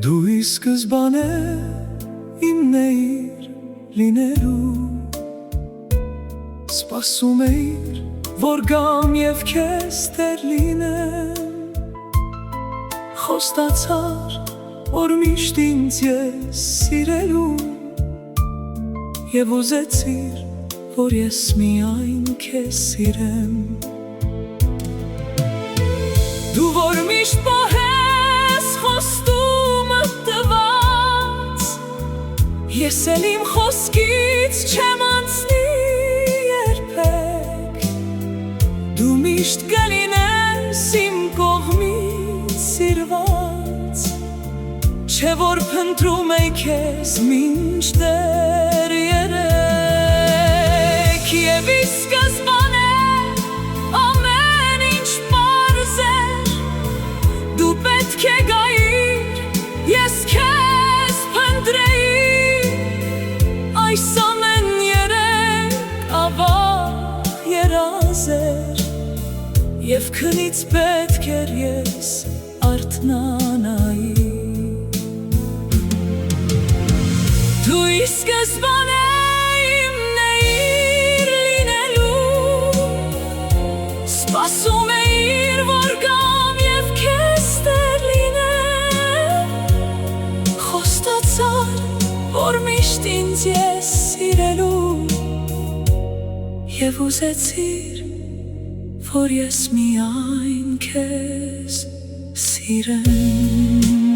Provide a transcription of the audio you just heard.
Դու ի սկզբանե իմն էիր լինելու, սպասում էիր, որ գամ և քեզ տեր լինեմ, խոստացար, որ միշտ ինձ ես սիրելու, և ուզեցիր, որ ես միայն քեզ սիրեմ։ Դու որ միշտ պահես խոստումը տված, ես էլ իմ խոսքից չեմ անցնի երբեք, դու միշտ կլինես իմ կողմից սիրված, չէ որ փնտրում էի քեզ մինչդեռ երեք, և ի սկզբանե ամեն ինչ պարզ էր, դու պետք է գայիր, ես քեզ փնտրեի, այս ամեն երեք ավաղ երազ էր, և քնից պետք էր ես արթնանայի։ Դու ի սկզբանե իմն էիր լինելու, սպասում էիր, որ գամ և քեզ տեր լինեմ, խոստացար, որ միշտ ինձ ես սիրելու, և ուզեցիր, որ ես միայն քեզ սիրեմ։